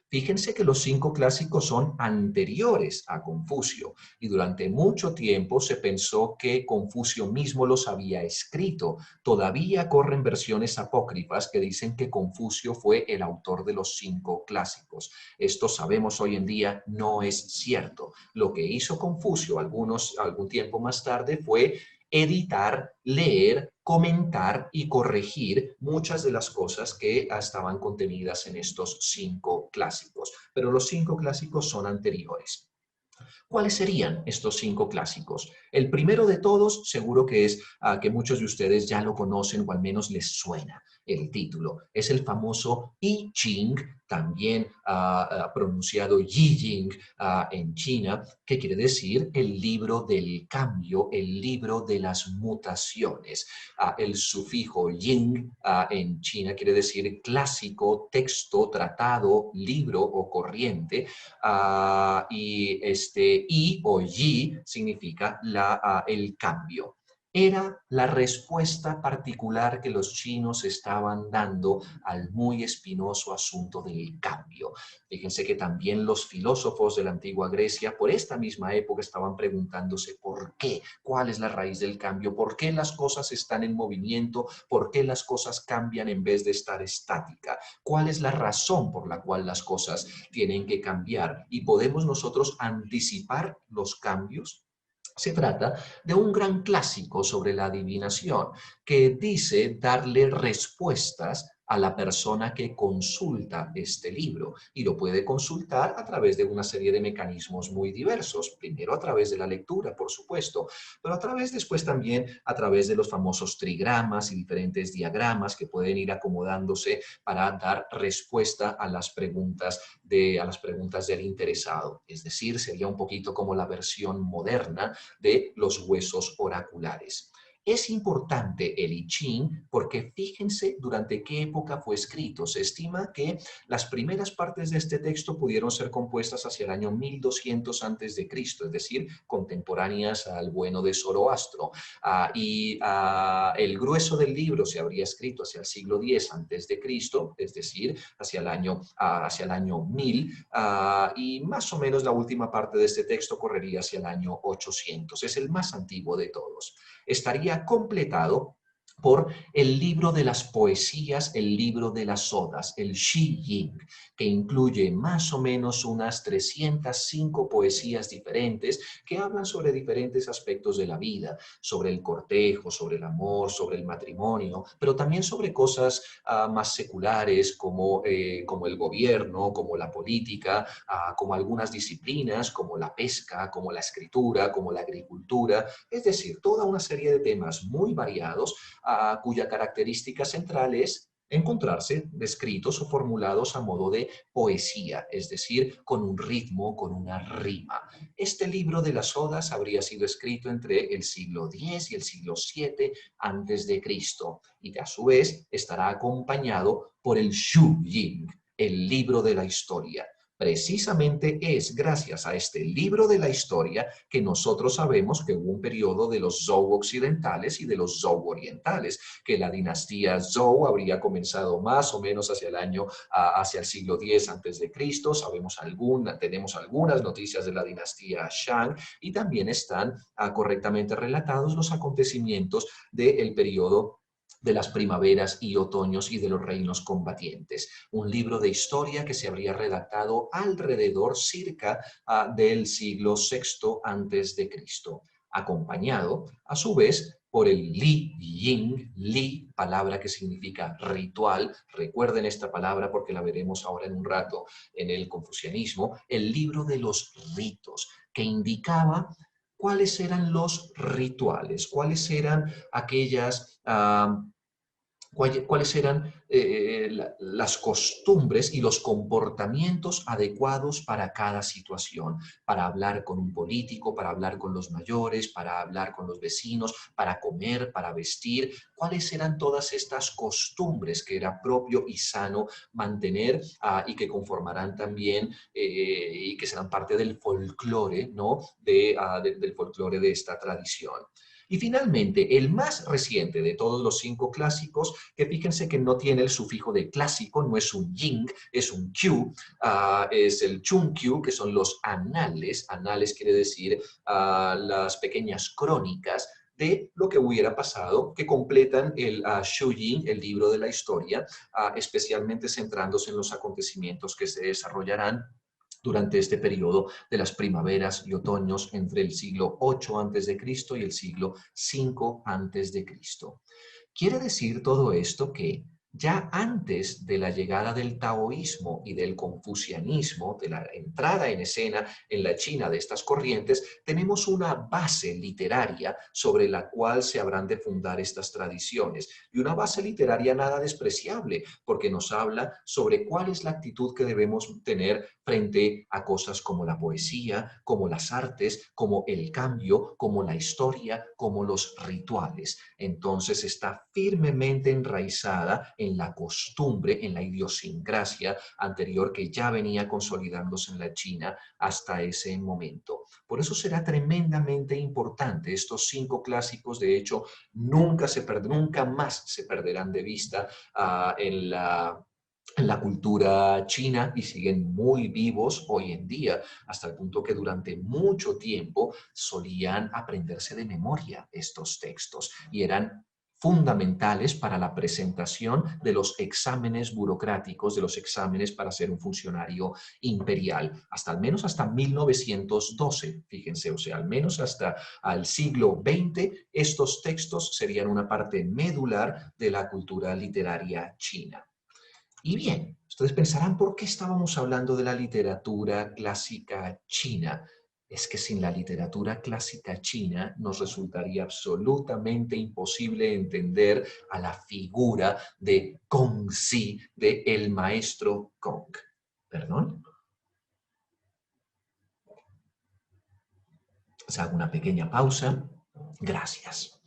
Fíjense que los 5 clásicos son anteriores a Confucio, y durante mucho tiempo se pensó que Confucio mismo los había escrito. Todavía corren versiones apócrifas que dicen que Confucio fue el autor de los 5 clásicos. Esto, sabemos hoy en día, no es cierto. Lo que hizo Confucio algún tiempo más tarde fue editar, leer comentar y corregir muchas de las cosas que estaban contenidas en estos 5 clásicos. Pero los 5 clásicos son anteriores. ¿Cuáles serían estos 5 clásicos? El primero de todos, seguro que es que muchos de ustedes ya lo conocen o al menos les suena el título. Es el famoso I Ching, también pronunciado Yi Jing en China, que quiere decir el libro del cambio, el libro de las mutaciones. El sufijo Ying en China quiere decir clásico, texto, tratado, libro o corriente. Y I o Yi significa el cambio. Era la respuesta particular que los chinos estaban dando al muy espinoso asunto del cambio. Fíjense que también los filósofos de la antigua Grecia por esta misma época estaban preguntándose por qué, cuál es la raíz del cambio, por qué las cosas están en movimiento, por qué las cosas cambian en vez de estar estática, cuál es la razón por la cual las cosas tienen que cambiar y podemos nosotros anticipar los cambios. Se trata de un gran clásico sobre la adivinación que dice darle respuestas a la persona que consulta este libro y lo puede consultar a través de una serie de mecanismos muy diversos. Primero a través de la lectura, por supuesto, pero a través después también a través de los famosos trigramas y diferentes diagramas que pueden ir acomodándose para dar respuesta a las preguntas del interesado. Es decir, sería un poquito como la versión moderna de los huesos oraculares. Es importante el I Ching porque fíjense durante qué época fue escrito. Se estima que las primeras partes de este texto pudieron ser compuestas hacia el año 1200 antes de Cristo, es decir, contemporáneas al bueno de Zoroastro. El grueso del libro se habría escrito hacia el siglo X antes de Cristo, es decir, hacia el año 1000, y más o menos la última parte de este texto correría hacia el año 800. Es el más antiguo de todos. Estaría completado por el libro de las poesías, el libro de las odas, el Shi Ying, que incluye más o menos unas 305 poesías diferentes que hablan sobre diferentes aspectos de la vida, sobre el cortejo, sobre el amor, sobre el matrimonio, pero también sobre cosas más seculares como el gobierno, como la política, como algunas disciplinas, como la pesca, como la escritura, como la agricultura, es decir, toda una serie de temas muy variados cuya característica central es encontrarse descritos o formulados a modo de poesía, es decir, con un ritmo, con una rima. Este libro de las odas habría sido escrito entre el siglo X y el siglo VII antes de Cristo y a su vez estará acompañado por el Shu Ying, el libro de la historia. Precisamente es gracias a este libro de la historia que nosotros sabemos que hubo un periodo de los Zhou occidentales y de los Zhou orientales, que la dinastía Zhou habría comenzado más o menos hacia el siglo X antes de Cristo. Tenemos algunas noticias de la dinastía Shang y también están correctamente relatados los acontecimientos del periodo de las primaveras y otoños y de los reinos combatientes. Un libro de historia que se habría redactado alrededor cerca del siglo VI antes de Cristo, acompañado a su vez por el Li Ying, Li, palabra que significa ritual. Recuerden esta palabra porque la veremos ahora en un rato en el confucianismo, el libro de los ritos, que indicaba cuáles eran los rituales, cuáles eran cuáles eran las costumbres y los comportamientos adecuados para cada situación, para hablar con un político, para hablar con los mayores, para hablar con los vecinos, para comer, para vestir, cuáles eran todas estas costumbres que era propio y sano mantener y que conformarán también y que serán parte del folclore, ¿no? Del folclore de esta tradición. Y finalmente, el más reciente de todos los 5 clásicos, que fíjense que no tiene el sufijo de clásico, no es un ying, es un q, es el chunkyu, que son los anales. Anales quiere decir las pequeñas crónicas de lo que hubiera pasado, que completan el Shujing, el libro de la historia, especialmente centrándose en los acontecimientos que se desarrollarán durante este periodo de las primaveras y otoños entre el siglo 8 antes de Cristo y el siglo 5 antes de Cristo. Quiere decir todo esto que ya antes de la llegada del taoísmo y del confucianismo, de la entrada en escena en la China de estas corrientes, tenemos una base literaria sobre la cual se habrán de fundar estas tradiciones. Y una base literaria nada despreciable, porque nos habla sobre cuál es la actitud que debemos tener frente a cosas como la poesía, como las artes, como el cambio, como la historia, como los rituales. Entonces está firmemente enraizada en la costumbre, en la idiosincrasia anterior que ya venía consolidándose en la China hasta ese momento. Por eso será tremendamente importante. Estos 5 clásicos, de hecho, nunca más se perderán de vista en la cultura china y siguen muy vivos hoy en día, hasta el punto que durante mucho tiempo solían aprenderse de memoria estos textos y eran fundamentales para la presentación de los exámenes burocráticos, de los exámenes para ser un funcionario imperial, hasta al menos hasta 1912, fíjense, o sea, al menos hasta el siglo XX, estos textos serían una parte medular de la cultura literaria china. Y bien, ustedes pensarán, ¿por qué estábamos hablando de la literatura clásica china? Es que sin la literatura clásica china nos resultaría absolutamente imposible entender a la figura de Kongzi, de el maestro Kong. ¿Perdón? Les hago una pequeña pausa. Gracias.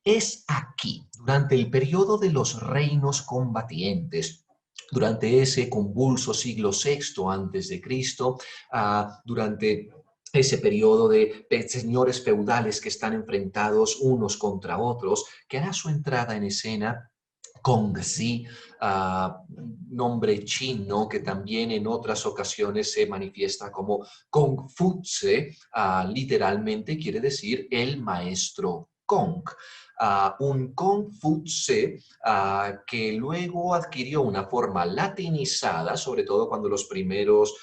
Es aquí, durante el periodo de los reinos combatientes, durante ese convulso siglo VI antes de Cristo, durante ese periodo de señores feudales que están enfrentados unos contra otros, que hará su entrada en escena Kongzi, nombre chino que también en otras ocasiones se manifiesta como Kongfutse, literalmente quiere decir el maestro Kong. Un Kongfutse que luego adquirió una forma latinizada, sobre todo cuando los primeros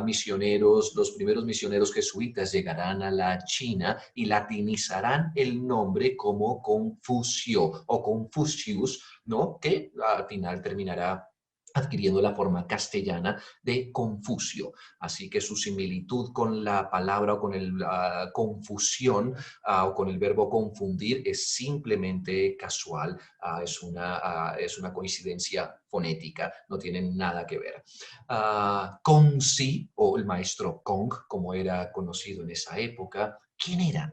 misioneros jesuitas llegarán a la China y latinizarán el nombre como Confucio o Confucius, ¿no? Que al final terminará adquiriendo la forma castellana de Confucio. Así que su similitud con la palabra o con la confusión o con el verbo confundir es simplemente casual, es una coincidencia fonética, no tienen nada que ver. Kongzi, o el maestro Kong, como era conocido en esa época, ¿quién era?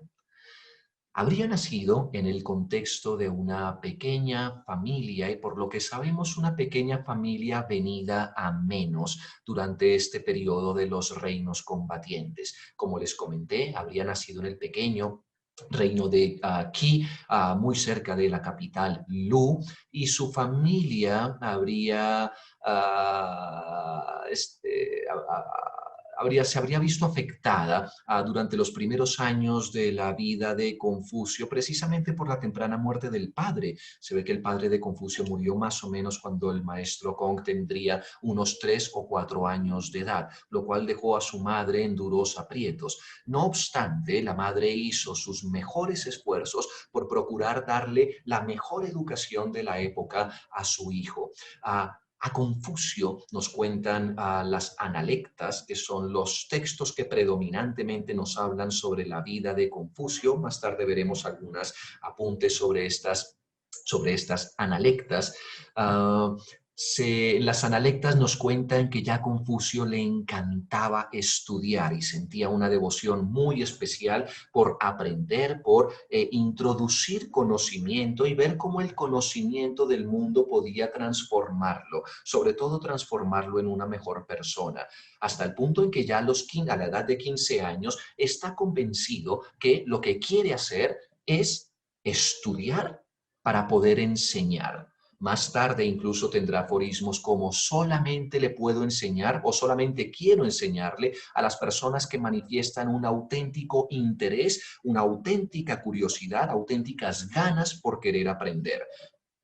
Habría nacido en el contexto de una pequeña familia y por lo que sabemos una pequeña familia venida a menos durante este periodo de los reinos combatientes. Como les comenté, habría nacido en el pequeño reino de Qi, muy cerca de la capital Lu, y su familia se habría visto afectada durante los primeros años de la vida de Confucio, precisamente por la temprana muerte del padre. Se ve que el padre de Confucio murió más o menos cuando el maestro Kong tendría unos 3 o 4 años de edad, lo cual dejó a su madre en duros aprietos. No obstante, la madre hizo sus mejores esfuerzos por procurar darle la mejor educación de la época a su hijo. A Confucio nos cuentan las analectas, que son los textos que predominantemente nos hablan sobre la vida de Confucio. Más tarde veremos algunos apuntes sobre estas analectas. Las analectas nos cuentan que ya a Confucio le encantaba estudiar y sentía una devoción muy especial por aprender, por introducir conocimiento y ver cómo el conocimiento del mundo podía transformarlo, sobre todo transformarlo en una mejor persona, hasta el punto en que ya a la edad de 15 años está convencido que lo que quiere hacer es estudiar para poder enseñar. Más tarde incluso tendrá aforismos como solamente le puedo enseñar o solamente quiero enseñarle a las personas que manifiestan un auténtico interés, una auténtica curiosidad, auténticas ganas por querer aprender.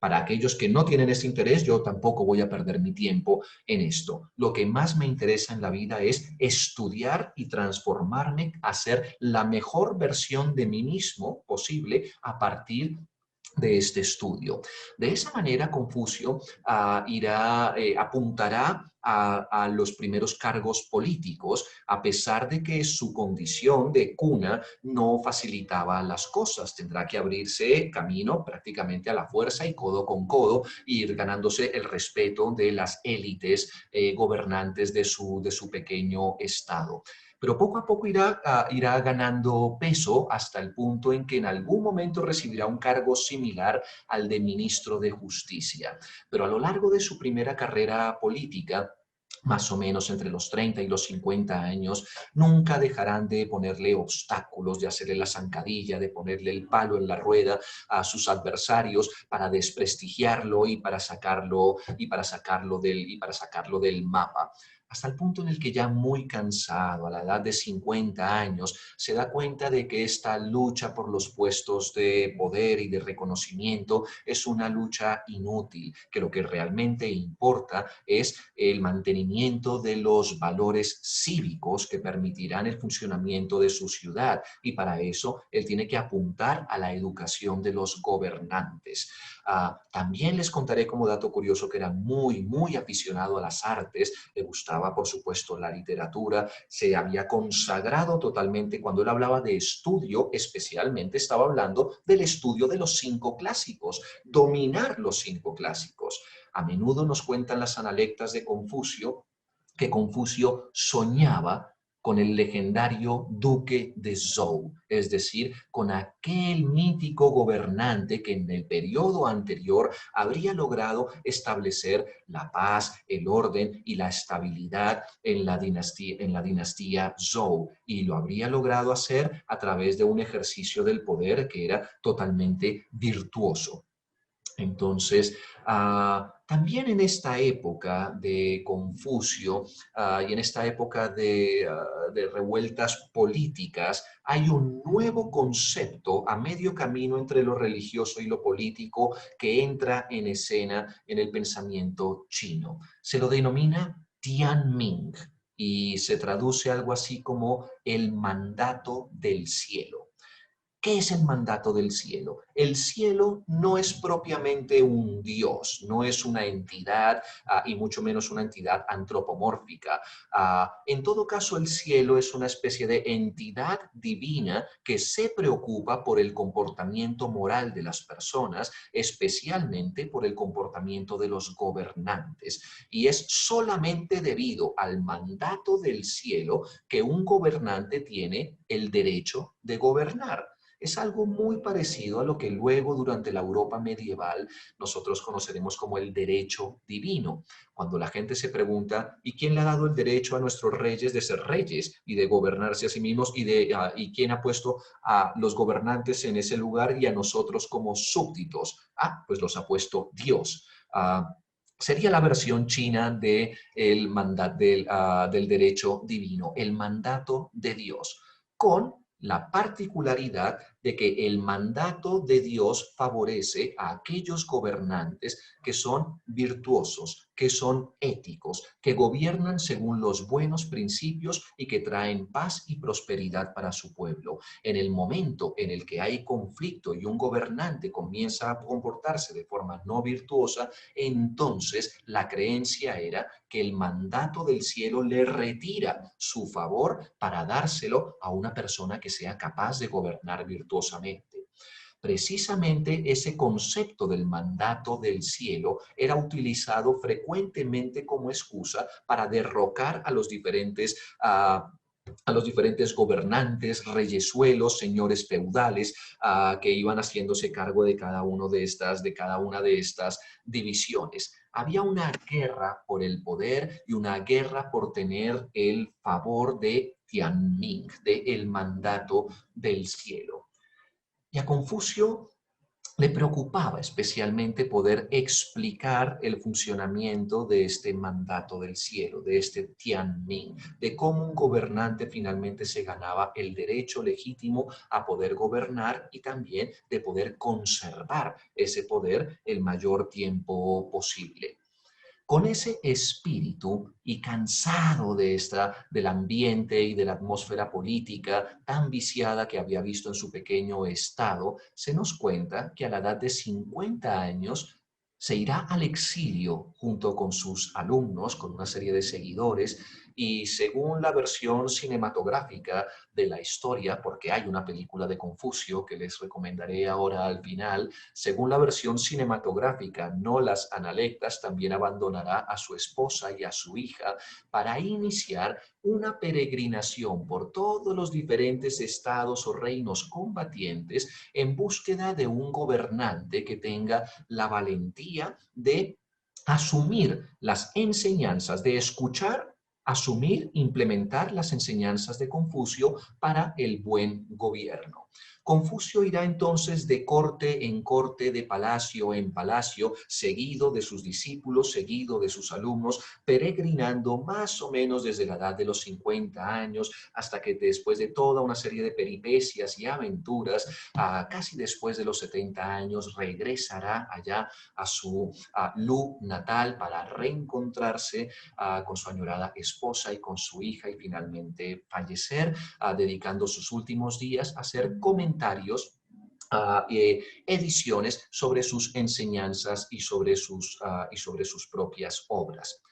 Para aquellos que no tienen ese interés, yo tampoco voy a perder mi tiempo en esto. Lo que más me interesa en la vida es estudiar y transformarme a ser la mejor versión de mí mismo posible a partir de este estudio. De esa manera, Confucio apuntará a los primeros cargos políticos, a pesar de que su condición de cuna no facilitaba las cosas. Tendrá que abrirse camino prácticamente a la fuerza y codo con codo, e ir ganándose el respeto de las élites gobernantes de su pequeño estado. Pero poco a poco irá ganando peso hasta el punto en que en algún momento recibirá un cargo similar al de ministro de Justicia. Pero a lo largo de su primera carrera política, más o menos entre los 30 y los 50 años, nunca dejarán de ponerle obstáculos, de hacerle la zancadilla, de ponerle el palo en la rueda a sus adversarios para desprestigiarlo y para sacarlo del mapa, hasta el punto en el que ya muy cansado, a la edad de 50 años, se da cuenta de que esta lucha por los puestos de poder y de reconocimiento es una lucha inútil, que lo que realmente importa es el mantenimiento de los valores cívicos que permitirán el funcionamiento de su ciudad, y para eso él tiene que apuntar a la educación de los gobernantes. También les contaré como dato curioso que era muy aficionado a las artes, le gustaba por supuesto la literatura, se había consagrado totalmente. Cuando él hablaba de estudio, especialmente estaba hablando del estudio de los 5 clásicos, dominar los 5 clásicos. A menudo nos cuentan las analectas de Confucio que Confucio soñaba con el legendario duque de Zhou, es decir, con aquel mítico gobernante que en el periodo anterior habría logrado establecer la paz, el orden y la estabilidad en la dinastía Zhou, y lo habría logrado hacer a través de un ejercicio del poder que era totalmente virtuoso. Entonces, también en esta época de Confucio y en esta época de revueltas políticas, hay un nuevo concepto a medio camino entre lo religioso y lo político que entra en escena en el pensamiento chino. Se lo denomina Tianming y se traduce algo así como el mandato del cielo. ¿Qué es el mandato del cielo? El cielo no es propiamente un dios, no es una entidad y mucho menos una entidad antropomórfica. En todo caso, el cielo es una especie de entidad divina que se preocupa por el comportamiento moral de las personas, especialmente por el comportamiento de los gobernantes. Y es solamente debido al mandato del cielo que un gobernante tiene el derecho de gobernar. Es algo muy parecido a lo que luego durante la Europa medieval nosotros conoceremos como el derecho divino. Cuando la gente se pregunta, ¿y quién le ha dado el derecho a nuestros reyes de ser reyes y de gobernarse a sí mismos y quién ha puesto a los gobernantes en ese lugar y a nosotros como súbditos? Pues los ha puesto Dios. Sería la versión china del derecho divino, el mandato de Dios, con la particularidad de que el mandato de Dios favorece a aquellos gobernantes que son virtuosos, que son éticos, que gobiernan según los buenos principios y que traen paz y prosperidad para su pueblo. En el momento en el que hay conflicto y un gobernante comienza a comportarse de forma no virtuosa, entonces la creencia era que el mandato del cielo le retira su favor para dárselo a una persona que sea capaz de gobernar virtuosamente. Precisamente ese concepto del mandato del cielo era utilizado frecuentemente como excusa para derrocar a los diferentes gobernantes, reyesuelos, señores feudales que iban haciéndose cargo de cada una de estas divisiones. Había una guerra por el poder y una guerra por tener el favor de Tianming, de el mandato del cielo. Y a Confucio le preocupaba especialmente poder explicar el funcionamiento de este mandato del cielo, de este Tianmin, de cómo un gobernante finalmente se ganaba el derecho legítimo a poder gobernar y también de poder conservar ese poder el mayor tiempo posible. Con ese espíritu y cansado del ambiente y de la atmósfera política tan viciada que había visto en su pequeño estado, se nos cuenta que a la edad de 50 años se irá al exilio junto con sus alumnos, con una serie de seguidores, y según la versión cinematográfica de la historia, porque hay una película de Confucio que les recomendaré ahora al final, según la versión cinematográfica, no las analectas también abandonará a su esposa y a su hija para iniciar una peregrinación por todos los diferentes estados o reinos combatientes en búsqueda de un gobernante que tenga la valentía de asumir las enseñanzas, de escuchar, asumir, implementar las enseñanzas de Confucio para el buen gobierno. Confucio irá entonces de corte en corte, de palacio en palacio, seguido de sus discípulos, seguido de sus alumnos, peregrinando más o menos desde la edad de los 50 años hasta que después de toda una serie de peripecias y aventuras, casi después de los 70 años, regresará allá a su Lu natal para reencontrarse con su añorada esposa y con su hija y finalmente fallecer, dedicando sus últimos días a hacer comentarios, ediciones sobre sus enseñanzas y sobre sus propias obras.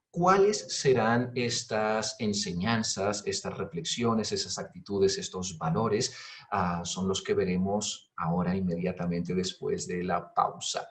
¿Cuáles serán estas enseñanzas, estas reflexiones, esas actitudes, estos valores? Son los que veremos ahora inmediatamente después de la pausa.